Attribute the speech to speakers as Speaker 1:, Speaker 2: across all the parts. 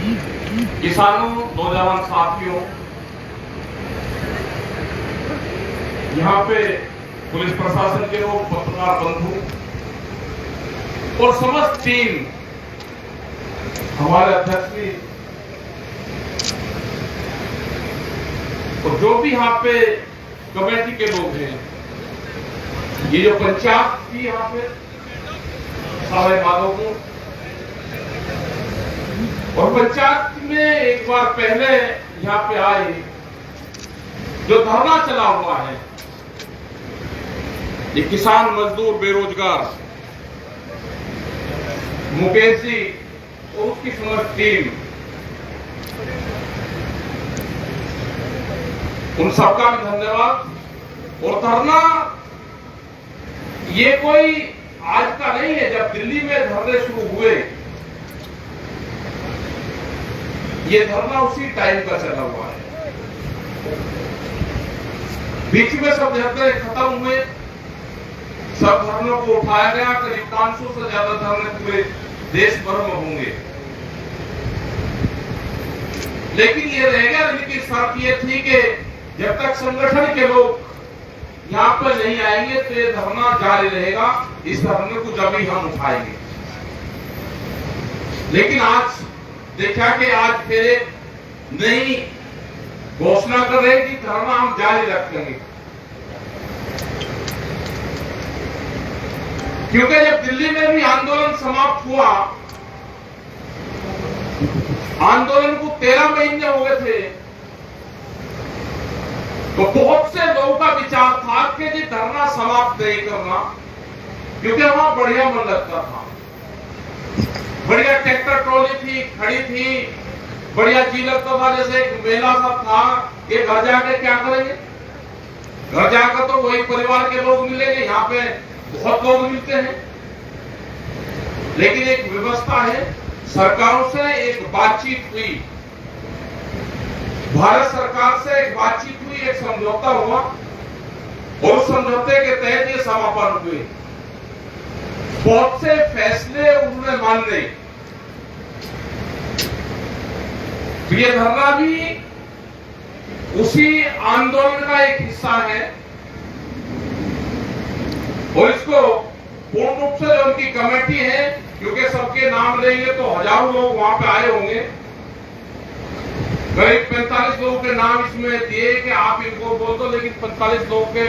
Speaker 1: किसानों, नौजवान साथियों, यहाँ पे पुलिस प्रशासन के लोग, पत्रकार बंधु और समस्त टीम, हमारे अध्यक्ष जी और जो भी यहाँ पे कमेटी के लोग हैं, ये जो पंचायत थी यहाँ पे सारे माधोपुर, और पंचायत में एक बार पहले यहाँ पे आए, जो धरना चला हुआ है, ये किसान मजदूर बेरोजगार मुकेश जी और उसकी समस्त टीम, उन सबका भी धन्यवाद। और धरना ये कोई आज का नहीं है। जब दिल्ली में धरने शुरू हुए, ये धरना उसी टाइम का चला हुआ है। बीच में सब धरने खत्म हुए, सब धरनों को उठाया गया। करीब 500 से ज्यादा धरने पूरे देश भर में होंगे, लेकिन ये रह गया। इनकी शर्त ये थी कि जब तक संगठन के लोग यहाँ पर नहीं आएंगे तो ये धरना जारी रहेगा। इस धरने को जब ही हम उठाएंगे। लेकिन आज देखा कि आज फिर एक नई घोषणा कर रहे कि धरना हम जारी रखेंगे, क्योंकि जब दिल्ली में भी आंदोलन समाप्त हुआ, आंदोलन को 13 महीने हो गए थे, तो बहुत से लोगों का विचार था कि जी धरना समाप्त नहीं करना, क्योंकि वहां बढ़िया मन लगता था, बढ़िया ट्रैक्टर ट्रॉली थी, खड़ी थी, बढ़िया जी लगता था, जैसे एक मेला सा था कि घर जाकर क्या करेंगे, घर जाकर तो वही परिवार के लोग मिलेंगे। यहाँ पे बहुत लोग मिलते हैं, लेकिन एक व्यवस्था है, सरकारों से एक बातचीत हुई, भारत सरकार से एक बातचीत हुई, एक समझौता हुआ, और उस समझौते के तहत ये समापन हुए। बहुत से फैसले उन्होंने मान लिए। तो ये धरना भी उसी आंदोलन का एक हिस्सा है, और इसको पूर्ण रूप से जो उनकी कमेटी है, क्योंकि सबके नाम लेंगे तो हजारों लोग वहां पे आए होंगे, करीब 45 लोगों के नाम इसमें दिए कि आप इनको बोल दो, लेकिन 45 लोगों के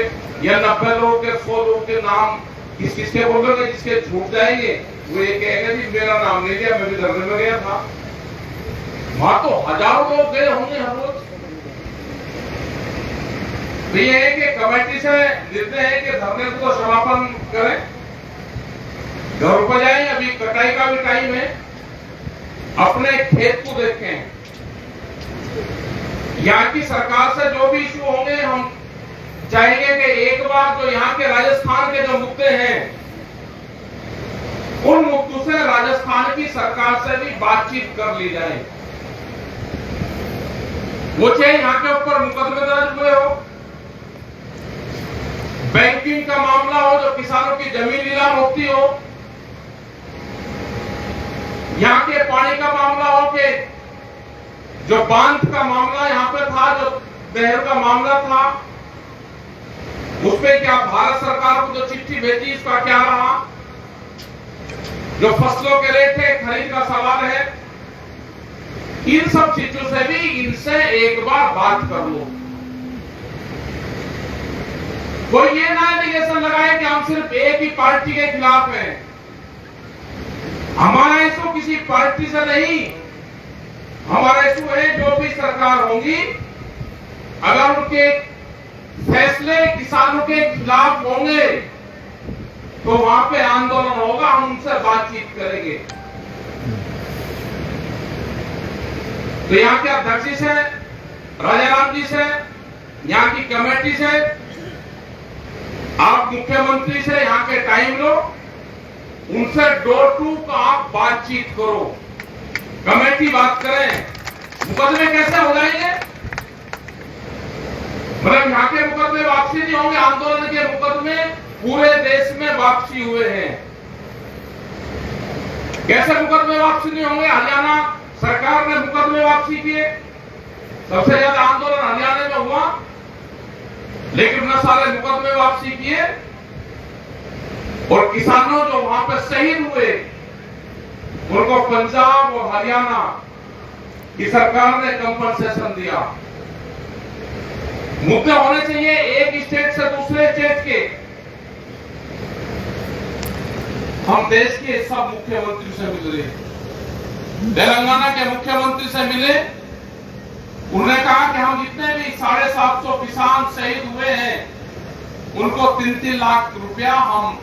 Speaker 1: या 90 लोगों के 100 लोगों के नाम किस किसके बोल दोगे, जिसके छूट जाएंगे वो ये कहेगा जी मेरा नाम नहीं दिया, मैं भी धरने में गया था। वहां तो हजारों लोग गए होंगे हर रोज। तो ये है कि कमेटी से निर्णय है कि धरने को समापन करें, घर पर जाए, अभी कटाई का भी टाइम है, अपने खेत को देखें। यहाँ की सरकार से जो भी इशू होंगे, हम चाहेंगे कि एक बार जो यहाँ के राजस्थान के जो मुद्दे हैं, उन मुद्दों से राजस्थान की सरकार से भी बातचीत कर ली जाए। वो चाहे यहाँ के ऊपर मुकदमे दर्ज हुए हो, बैंकिंग का मामला हो, जो किसानों की जमीन नीलाम होती हो, यहाँ के पानी का मामला हो, कि जो बांध का मामला यहाँ पे था, जो नहर का मामला था, उसमें क्या भारत सरकार को जो चिट्ठी भेजी इसका क्या रहा, जो फसलों के रेट है, खरीद का सवाल है, इन सब चीजों से भी इनसे एक बार बात कर लो। कोई ये ना एलिगेशन लगाए कि हम सिर्फ एक ही पार्टी के खिलाफ हैं। हमारा इशू किसी पार्टी से नहीं, हमारा इशू है जो भी सरकार होंगी, अगर उनके फैसले किसानों के खिलाफ होंगे तो वहां पे आंदोलन होगा, हम उनसे बातचीत करेंगे। तो यहाँ के अध्यक्ष जी से, राजाराम जी से, यहाँ की कमेटी से, आप मुख्यमंत्री से यहाँ के टाइम लो, उनसे डोर टू का आप बातचीत करो, कमेटी बात करें। मुकदमे कैसे हो जाएंगे, मतलब यहाँ के मुकदमे वापसी नहीं होंगे, आंदोलन के मुकदमे पूरे देश में वापसी हुए हैं। कैसे मुकदमे वापसी नहीं होंगे, हरियाणा सरकार ने वापसी किए। सबसे ज्यादा आंदोलन हरियाणा में हुआ, लेकिन न सारे मुकदमे वापसी किए और किसानों जो वहां पर शहीद हुए उनको पंजाब और हरियाणा की सरकार ने कंपनसेशन दिया। मुद्दे होने चाहिए एक स्टेट से दूसरे स्टेट के। हम देश के सब मुख्यमंत्री से मिले, तेलंगाना के मुख्यमंत्री से मिले, उन्होंने कहा कि हम जितने भी 750 किसान शहीद हुए हैं उनको 3-3 लाख रुपया हम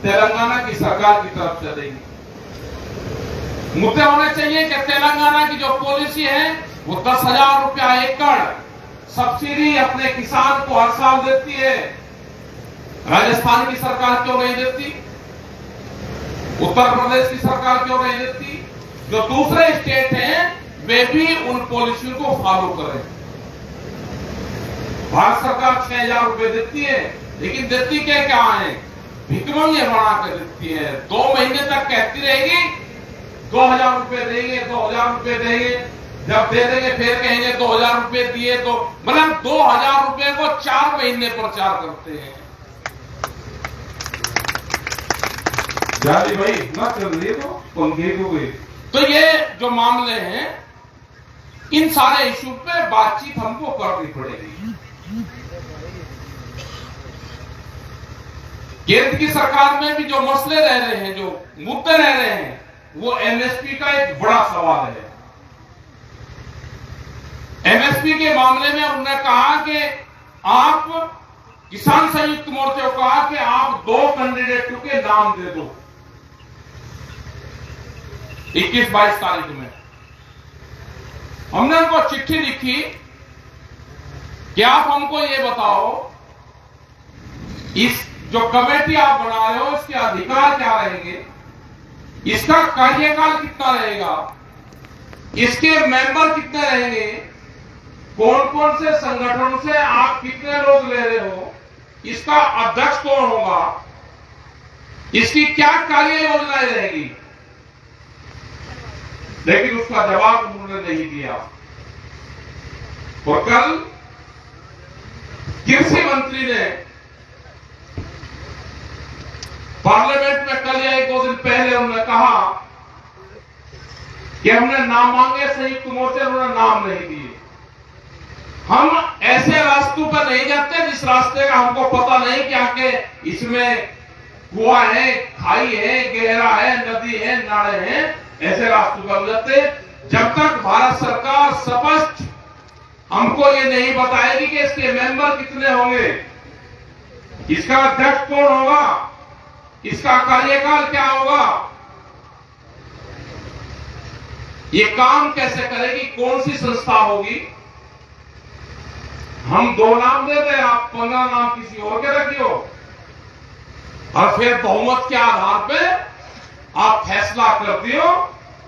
Speaker 1: तेलंगाना की सरकार की तरफ से देंगे। मुद्दे होने चाहिए कि तेलंगाना की जो पॉलिसी है वो 10,000 रुपया एकड़ सब्सिडी अपने किसान को हर साल देती है। राजस्थान की सरकार क्यों नहीं देती? उत्तर प्रदेश की सरकार क्यों नहीं देती? जो दूसरे स्टेट हैं वे भी उन पॉलिसी को फॉलो करें। भारत सरकार 6,000 रुपए देती है, लेकिन देती क्या है? भिकमंगे बना कर देती है। 2 महीने तक कहती रहेगी 2,000 रुपए देंगे, 2,000 रुपए देंगे। जब दे देंगे फिर कहेंगे 2,000 रुपए दिए, तो मतलब 2,000 रुपए को 4 महीने प्रचार करते हैं। जारी भाई इतना चल रही है तो पंखे हो गई। तो ये जो मामले हैं, इन सारे इशू पे बातचीत हमको करनी पड़ेगी। केंद्र की सरकार में भी जो मसले रह रहे हैं, जो मुद्दे रह रहे हैं, वो एमएसपी का एक बड़ा सवाल है। एमएसपी के मामले में उन्होंने कहा कि आप किसान संयुक्त मोर्चे को कहा कि आप 2 कैंडिडेटों के नाम दे दो 21-22 तारीख में। हमने उनको चिट्ठी लिखी कि आप हमको ये बताओ, इस जो कमेटी आप बना रहे हो इसके अधिकार क्या रहेंगे, इसका कार्यकाल कितना रहेगा, इसके मेंबर कितने रहेंगे, कौन कौन से संगठनों से आप कितने लोग ले रहे हो, इसका अध्यक्ष कौन होगा, इसकी क्या कार्य योजनाएं रहेगी। लेकिन उसका जवाब उन्होंने नहीं दिया। और कल कृषि मंत्री ने पार्लियामेंट में, कल या 1-2 दिन पहले उन्होंने कहा कि हमने नाम मांगे संयुक्त मोर्चे, उन्होंने नाम नहीं दिए। हम ऐसे रास्तों पर नहीं जाते जिस रास्ते का हमको पता नहीं कि आके इसमें कुआं है, खाई है, गहरा है, नदी है, नाले हैं, ऐसे रास्तों पर जाते। जब तक भारत सरकार स्पष्ट हमको ये नहीं बताएगी कि इसके मेंबर कितने होंगे, इसका अध्यक्ष कौन होगा, इसका कार्यकाल क्या होगा, ये काम कैसे करेगी, कौन सी संस्था होगी, हम 2 नाम देते हैं, आप 15 नाम किसी और के रखियो और फिर बहुमत के आधार पे आप फैसला करते हो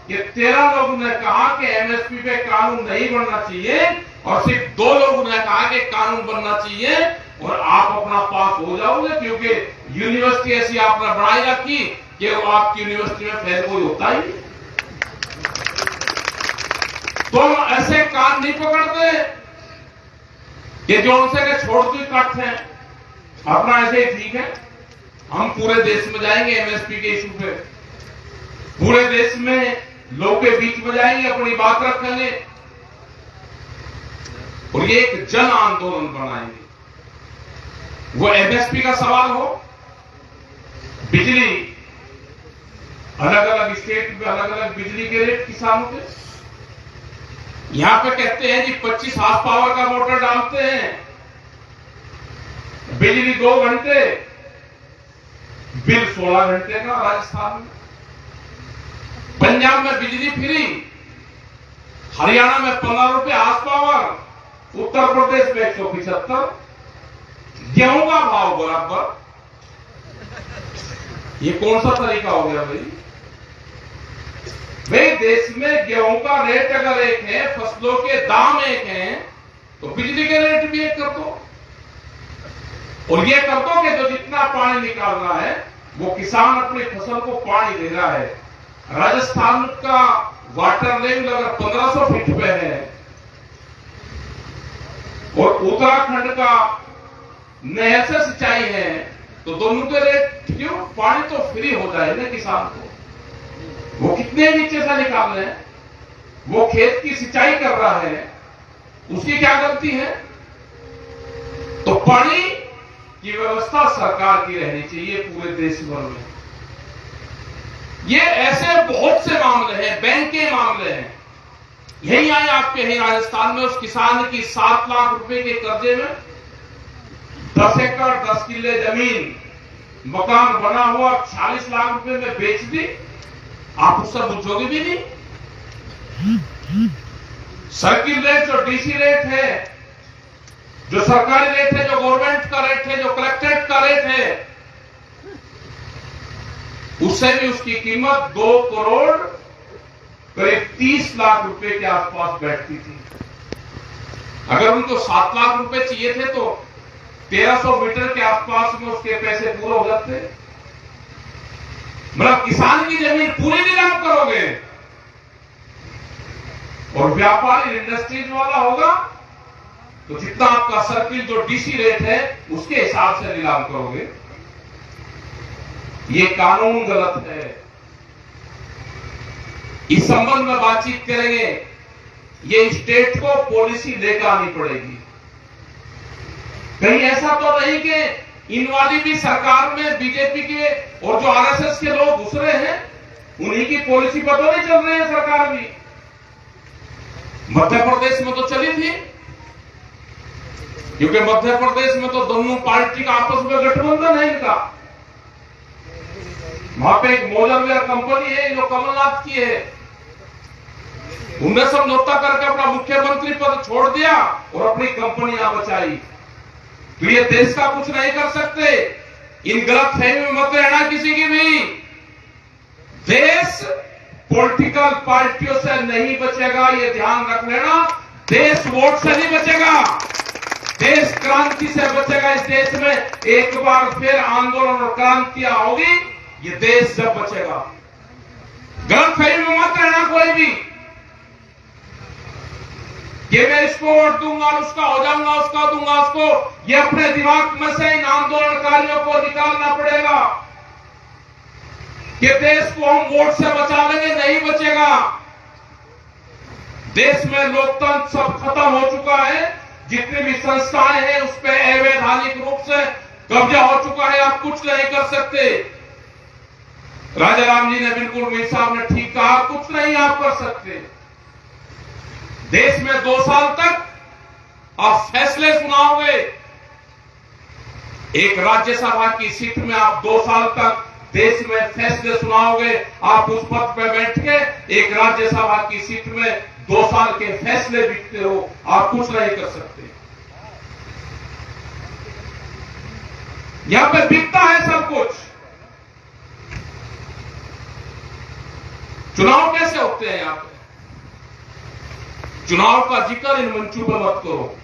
Speaker 1: कि 13 लोगों ने कहा कि एमएसपी पे कानून नहीं बनना चाहिए और सिर्फ 2 लोगों ने कहा कि कानून बनना चाहिए, और आप अपना पास हो जाओगे, क्योंकि यूनिवर्सिटी ऐसी आपने बनाई रखी कि वो आपकी यूनिवर्सिटी में फेल कोई होता ही नहीं। तो हम ऐसे कान नहीं पकड़ते कि जो उनसे के छोड़ दी कट है, अपना ऐसे ही ठीक है। हम पूरे देश में जाएंगे एमएसपी के इशू पे, पूरे देश में लोगों के बीच में जाएंगे, अपनी बात रखेंगे और ये एक जन आंदोलन बनाएंगे। वो एमएसपी का सवाल हो, बिजली, अलग अलग स्टेट में अलग अलग बिजली के रेट किसानों के, यहां पे कहते हैं जी 25 हार्स पावर का मोटर डालते हैं, बिजली 2 घंटे, बिल 16 घंटे का राजस्थान में। पंजाब में बिजली फ्री, हरियाणा में 15 रुपए हार्स पावर, उत्तर प्रदेश में 175, गेहूं का भाव बराबर। ये कौन सा तरीका हो गया भाई? देश में गेहूं का रेट अगर एक है, फसलों के दाम एक हैं, तो बिजली के रेट भी एक कर दो, और ये कर दो कि जो जितना पानी निकाल रहा है वो किसान अपनी फसल को पानी दे रहा है। राजस्थान का वाटर लेवल अगर 1500 फीट पे और उत्तराखंड का नहर से सिंचाई है, तो दोनों के रेट क्यों? पानी तो फ्री हो जाए ना किसान को। वो कितने नीचे से निकाल रहे हैं, वो खेत की सिंचाई कर रहा है, उसकी क्या गलती है? तो पानी की व्यवस्था सरकार की रहनी चाहिए पूरे देश भर में। ये ऐसे बहुत से मामले हैं, बैंक के मामले हैं। यही आए आपके यही राजस्थान में उस किसान की 7 लाख रुपए के कर्जे में 10 एकड़ 10 किले जमीन, मकान बना हुआ 40 लाख रुपए में बेच दी। आप उससे पूछोगे भी नहीं। सर्किल रेट जो डीसी रेट है, जो सरकारी रेट है, जो गवर्नमेंट का रेट है, जो कलेक्ट्रेट का रेट है, उससे भी उसकी कीमत 2 करोड़ करीब 30 लाख रुपए के आसपास बैठती थी। अगर उनको 7 लाख रुपए चाहिए थे तो 1300 मीटर के आसपास में उसके पैसे पूरे हो जाते। मतलब किसान की जमीन पूरी नीलाम करोगे और व्यापारी इंडस्ट्रीज वाला होगा तो जितना आपका सर्किल जो डीसी रेट है उसके हिसाब से नीलाम करोगे। ये कानून गलत है। इस संबंध में बातचीत करेंगे। ये स्टेट को पॉलिसी लेकर आनी पड़ेगी। कहीं ऐसा तो नहीं कि इन वाली भी सरकार में बीजेपी के और जो आरएसएस के लोग घुस रहे हैं, उन्हीं की पॉलिसी पर तो नहीं चल रही है सरकार भी। मध्य प्रदेश में तो चली थी, क्योंकि मध्य प्रदेश में तो दोनों पार्टी का आपस में गठबंधन है इनका। वहां पे एक मोजरवेयर कंपनी है जो कमलनाथ की है, उनने समझौता करके अपना मुख्यमंत्री पद छोड़ दिया और अपनी कंपनियां बचाई। तो ये देश का कुछ नहीं कर सकते। इन गलतफहमी में मत रहना किसी की भी। देश पॉलिटिकल पार्टियों से नहीं बचेगा, ये ध्यान रख लेना। देश वोट से नहीं बचेगा, देश क्रांति से बचेगा। इस देश में एक बार फिर आंदोलन और क्रांतियां होगी, ये देश जब बचेगा। गलतफहमी में मत रहना कोई भी कि मैं इसको वोट दूंगा, उसका हो जाऊंगा, उसका दूंगा उसको। ये अपने दिमाग में से इन आंदोलनकारियों को निकालना पड़ेगा कि देश को हम वोट से बचा लेंगे, नहीं बचेगा। देश में लोकतंत्र सब खत्म हो चुका है। जितनी भी संस्थाएं हैं उस पर अवैधानिक रूप से कब्जा हो चुका है। आप कुछ नहीं कर सकते। राजा राम जी ने बिल्कुल मीर साहब ने ठीक कहा, कुछ नहीं आप कर सकते। देश में 2 साल तक आप फैसले सुनाओगे। एक राज्यसभा की सीट में आप 2 साल तक देश में फैसले सुनाओगे। आप उस पद पर बैठ के एक राज्यसभा की सीट में 2 साल के फैसले बिकते हो, आप कुछ नहीं कर सकते। यहां पे बिकता है सब कुछ। चुनाव कैसे होते हैं यहां पे? चुनाव का जिक्र इन मंचों पर मत करो,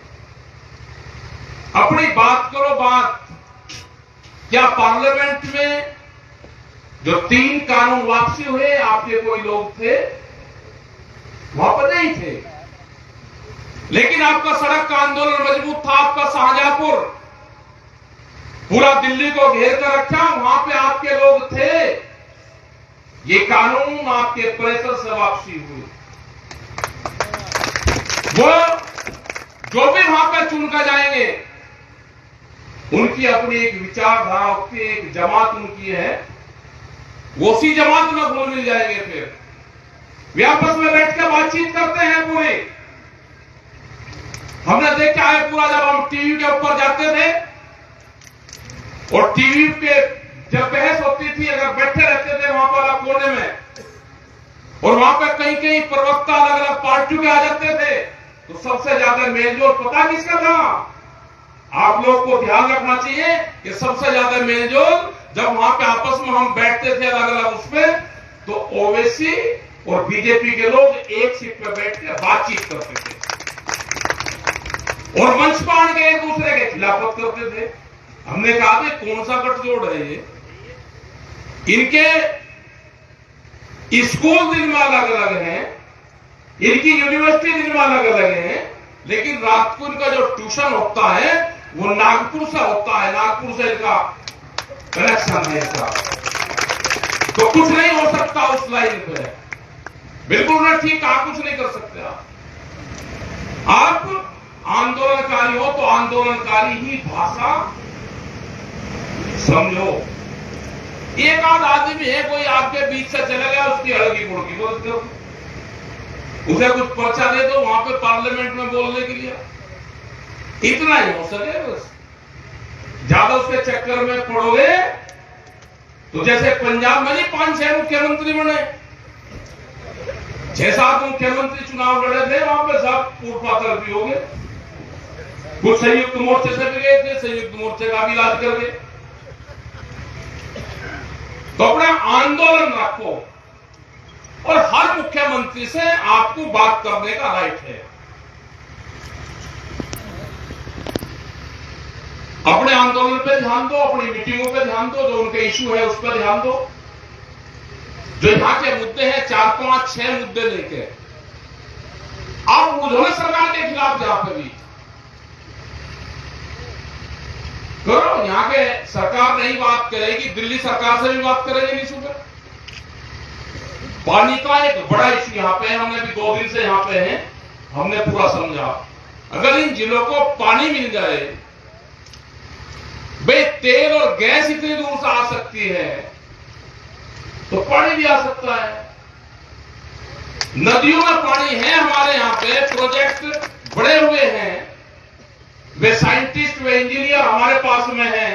Speaker 1: अपनी बात करो। बात क्या पार्लियामेंट में जो 3 कानून वापसी हुए, आपके कोई लोग थे? वहां पर नहीं थे। लेकिन आपका सड़क का आंदोलन मजबूत था। आपका शाहजहांपुर पूरा दिल्ली को घेर कर रखा, वहां पे आपके लोग थे। ये कानून आपके प्रेशर से वापसी हुई। वो जो भी वहां पे चुनकर जाएंगे, उनकी अपनी एक विचारधारा होती है, एक जमात उनकी है। वो उसी जमात में घुल मिल जाएंगे। फिर वे आपस में बैठकर बातचीत करते हैं पूरी। हमने देखा है पूरा, जब हम टीवी के ऊपर जाते थे और टीवी पे जब बहस होती थी, अगर बैठे रहते थे वहां पर कोने में, और वहां पर कहीं कहीं प्रवक्ता अलग अलग पार्टियों के आ जाते थे, तो सबसे ज्यादा मेलजोल पता किसका था? आप लोग को ध्यान रखना चाहिए कि सबसे ज्यादा मेलजोल जब वहां पे आपस में हम बैठते थे अलग अलग उसमें, तो ओवैसी और बीजेपी के लोग एक सीट पर बैठ कर बातचीत करते थे और मंच पाण के एक दूसरे के खिलाफत करते थे। हमने कहा कि कौन सा गठजोड़ है ये? इनके स्कूल दिन में अलग अलग हैं, इनकी यूनिवर्सिटी दिन में अलग अलग हैं, लेकिन रात को इनका जो ट्यूशन होता है वो नागपुर से होता है, नागपुर से इनका कनेक्शन है इसका। तो कुछ नहीं हो सकता उस लाइन पे, बिल्कुल ना, ठीक, आप कुछ नहीं कर सकते। आप आंदोलनकारी हो तो आंदोलनकारी ही भाषा समझो। एक आध आदमी है कोई आपके बीच से चले गया, उसकी हड़की मुड़की बोलते हो, उसे कुछ पर्चा दे दो वहां पे पार्लियामेंट में बोलने के लिए, इतना ही हो सके बस। ज्यादा उसके चक्कर में पड़ोगे तो जैसे पंजाब में नहीं 5-6 मुख्यमंत्री बने, 6-7 मुख्यमंत्री चुनाव लड़े थे, वहां पे सब पूर्व भी हो गए। कुछ संयुक्त मोर्चे से भी गए थे, संयुक्त मोर्चे का भी इलाज कर गए। तो अपना आंदोलन रखो और हर मुख्यमंत्री से आपको बात करने का राइट है। अपने आंदोलन पे ध्यान दो, अपनी मीटिंगों पे ध्यान दो, जो उनके इश्यू है उस पर ध्यान दो। जो यहां के मुद्दे हैं 4-5-6 मुद्दे लेके आप उन्होंने सरकार के खिलाफ जहां पे भी करो, यहां के सरकार नहीं बात करेगी, दिल्ली सरकार से भी बात करेगी इशू पे। पानी का एक बड़ा इशू यहां पे है, हमने भी 2 दिन से यहां पे हैं, हमने पूरा समझा। अगर इन जिलों को पानी मिल जाए, भाई तेल और गैस इतनी दूर से आ सकती है तो पानी भी आ सकता है। नदियों में पानी है, हमारे यहां पे प्रोजेक्ट बड़े हुए हैं, वे साइंटिस्ट वे इंजीनियर हमारे पास में हैं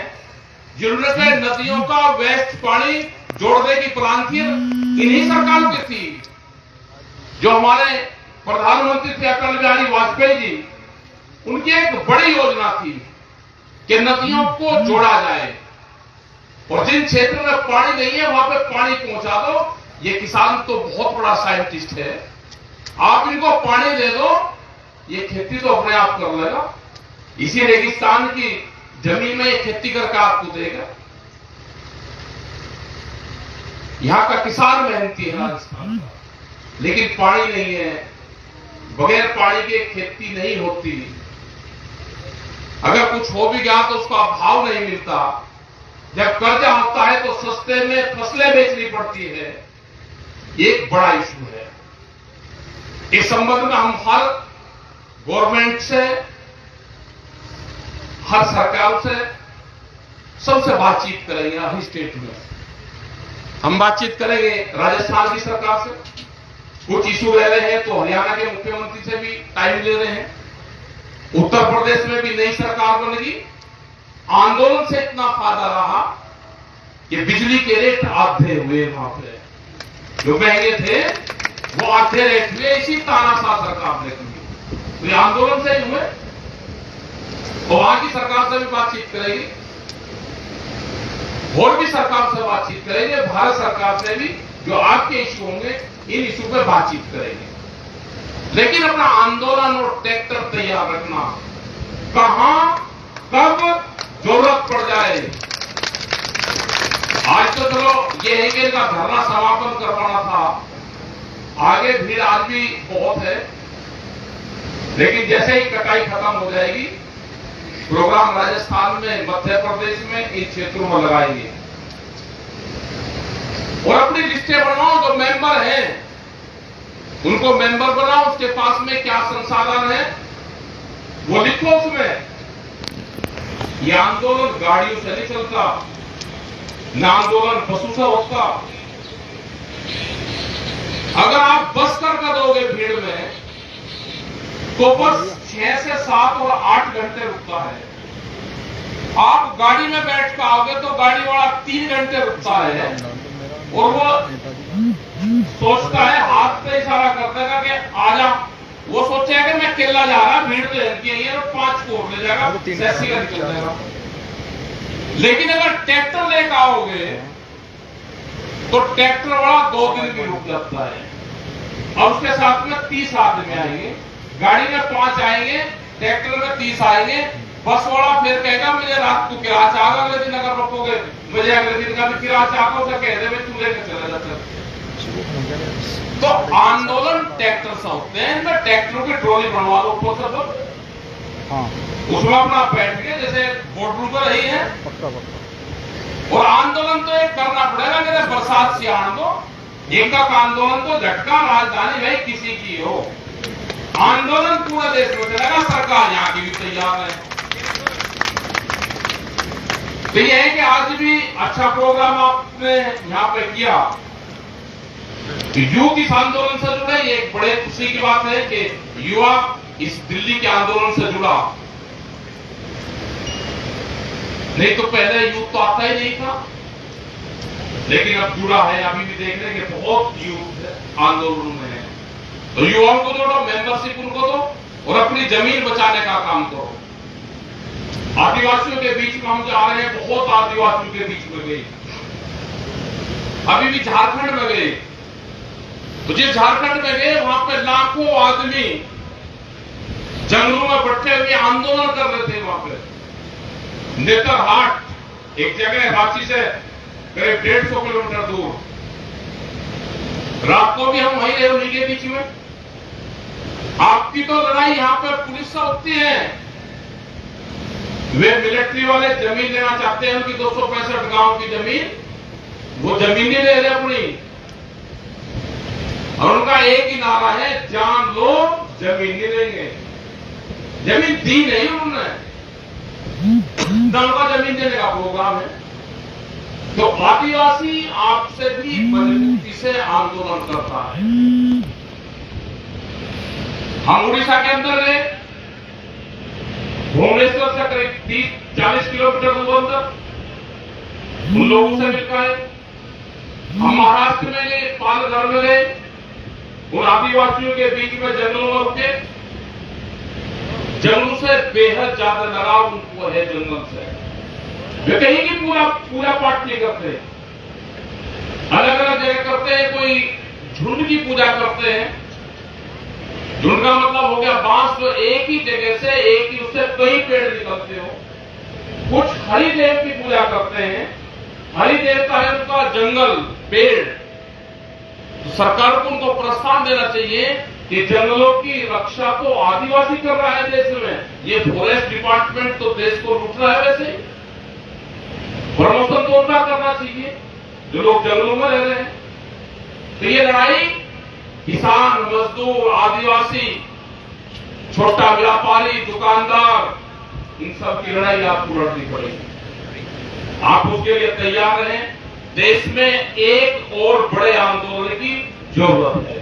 Speaker 1: जिन्होंने नदियों का वेस्ट पानी जोड़ने की प्लान थी, इन्हीं सरकारों की थी। जो हमारे प्रधानमंत्री थे अटल बिहारी वाजपेयी जी, उनकी एक बड़ी योजना थी कि नदियों को जोड़ा जाए और जिन क्षेत्र में पानी नहीं है वहां पे पानी पहुंचा दो। ये किसान तो बहुत बड़ा साइंटिस्ट है, आप इनको पानी दे दो, ये खेती तो अपने आप कर लेगा। इसी रेगिस्तान की जमीन में ये खेती करके आपको देगा। यहां का किसान मेहनती है राजस्थान का, लेकिन पानी नहीं है, बगैर पानी के खेती नहीं होती। अगर कुछ हो भी गया तो उसका भाव नहीं मिलता। जब कर्जा होता है तो सस्ते में फसलें बेचनी पड़ती है। एक बड़ा इशू है। इस संबंध में हम हर गवर्नमेंट से, हर सरकार से, सबसे बातचीत करेंगे। हर स्टेट में हम बातचीत करेंगे राजस्थान की सरकार से, कुछ इशू ले रहे हैं तो हरियाणा के मुख्यमंत्री से भी टाइम ले रहे हैं। उत्तर प्रदेश में भी नई सरकार बनेगी। आंदोलन से इतना फायदा रहा कि बिजली के रेट आधे हुए, वहां पे जो महंगे थे वो आधे रेट हुए, इसी तानाशाह सरकार ने की। तो ये आंदोलन से ही हुए। और वहां की सरकार से भी बातचीत करेगी, और भी सरकार से बातचीत करेंगे, भारत सरकार से भी जो आपके इशू होंगे इन इशू पे बातचीत करेंगे। लेकिन अपना आंदोलन और ट्रैक्टर तैयार रखना, कहां कब जरूरत पड़ जाए। आज तो चलो ये है कि इनका धरना समापन करवाना था, आगे भीड़ आज भी बहुत है, लेकिन जैसे ही कटाई खत्म हो जाएगी प्रोग्राम राजस्थान में, मध्य प्रदेश में, इन क्षेत्रों में लगाएंगे। और अपनी लिस्टें बनाओ, जो मेंबर हैं उनको मेंबर बनाओ, उसके पास में क्या संसाधन है वो लिखो उसमें। ये आंदोलन गाड़ियों से नहीं चलता, न आंदोलन बसों से होता। अगर आप बस करके दोगे भीड़ में तो बस 6 से 7 और 8 घंटे रुकता है। आप गाड़ी में बैठ कर आओगे तो गाड़ी वाला 3 घंटे रुकता है और वो सोचता है, हाथ से इशारा कर देगा कि आजा। वो सोचेगा कि मैं केला जा रहा, भीड़ तो है 5 को ले जाएगा, सैसी का निकल जाएगा। लेकिन अगर ट्रैक्टर लेकर आओगे तो ट्रैक्टर वाला 2 दिन भी रुक जाता है और उसके साथ में 30 आदमी आएंगे, गाड़ी में 5 आएंगे, ट्रैक्टर में 30 आएंगे। बस वाला फिर कहेगा मुझे रात को किराया चाहोगे, अगले दिन अगर रुकोगे मुझे अगले दिन का भी किराया चाहो, उसे कह दे तू लेकर चला जाता। तो आंदोलन ट्रैक्टर से होते हैं, इनमें ट्रैक्टरों की ट्रॉली बनवा दो ऊपर से,
Speaker 2: हाँ
Speaker 1: उसमें अपना बैठ के जैसे बोर्ड पर रही है।
Speaker 2: पक्का पक्का।
Speaker 1: और आंदोलन तो एक करना पड़ेगा, जैसे बरसात से आने दो, एक आंदोलन तो झटका राजधानी भाई किसी की हो, आंदोलन पूरे देश में चलेगा, सरकार यहां की भी तैयार है। तो यह है कि आज भी अच्छा प्रोग्राम आपने यहां पे किया, यूथ इस आंदोलन से जुड़े। ये एक बड़े खुशी की बात है कि युवा इस दिल्ली के आंदोलन से जुड़ा, नहीं तो पहले यूथ तो आता ही नहीं था, लेकिन अब जुड़ा है। अभी भी देख रहे हैं कि बहुत यूथ आंदोलन में है। तो युवाओं को जोड़ो, मेंबरशिप उनको दो और अपनी जमीन बचाने का काम करो। आदिवासियों के बीच में हम जा रहे हैं, बहुत आदिवासियों के बीच में गए, अभी भी झारखंड में गए। तो जिस झारखंड में गए वहां पे लाखों आदमी जंगलों में बैठे हुए आंदोलन कर रहे थे। वहां पे नेतरहाट एक जगह है, रांची से करीब 150 किलोमीटर दूर, रात को भी हम वहीं रहे उन्हीं के बीच में। आपकी तो लड़ाई यहां पे पुलिस से होती है, वे मिलिट्री वाले जमीन लेना चाहते हैं, उनकी 265 गांव की जमीन, वो जमीन नहीं ले रहे अपनी, और उनका एक ही नारा है, जान लो जमीन नहीं लेंगे। जमीन दी नहीं उन्होंने, उनका जमीन देने का प्रोग्राम है। तो आदिवासी आपसे भी मजबूती से आंदोलन करता है। हम उड़ीसा के अंदर गए, भुवनेश्वर से करीब 30-40 किलोमीटर दूर अंदर, उन लोगों से मिलकर आए। हम महाराष्ट्र में गए, पालघर में गए, उन आदिवासियों के बीच में जंगलों में रुके। जंगलों से बेहद ज्यादा लगाव उनको है, जंगल से। वे कहीं की पूजा पाठ नहीं करते, अलग अलग जगह करते हैं। कोई झुंड की पूजा करते हैं, झुंड का मतलब हो गया बांस, जो एक ही जगह से एक ही उससे कई पेड़ निकलते हो। कुछ हरिदेव की पूजा करते हैं, हरिदेवता है उनका जंगल, पेड़। तो सरकार को उनको प्रोत्साहन देना चाहिए कि जंगलों की रक्षा तो आदिवासी कर रहा है देश में, ये फॉरेस्ट डिपार्टमेंट तो देश को लूट रहा है। वैसे प्रमोशन तो उनका करना चाहिए जो लोग जंगलों में रह रहे हैं। तो ये लड़ाई किसान, मजदूर, आदिवासी, छोटा व्यापारी, दुकानदार, इन सब की लड़ाई आपको लड़नी पड़ेगी। आप उसके लिए तैयार रहें। देश में एक और बड़े आंदोलन की जरूरत है।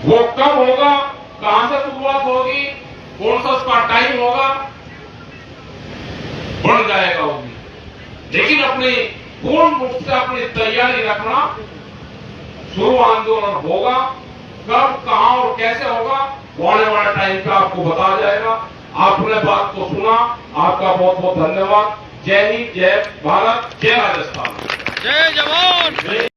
Speaker 1: वो कब होगा, कहां से शुरुआत होगी, कौन सा उसका टाइम होगा, बढ़ जाएगा वो भी, लेकिन अपनी पूर्ण रूप से अपनी तैयारी रखना। शुरू आंदोलन होगा, कब, कहां और कैसे होगा, वो आने वाले टाइम पे आपको बताया जाएगा। आपने बात को सुना, आपका बहुत बहुत धन्यवाद। जय हिंद, जय भारत, जय राजस्थान,
Speaker 2: जय जवान।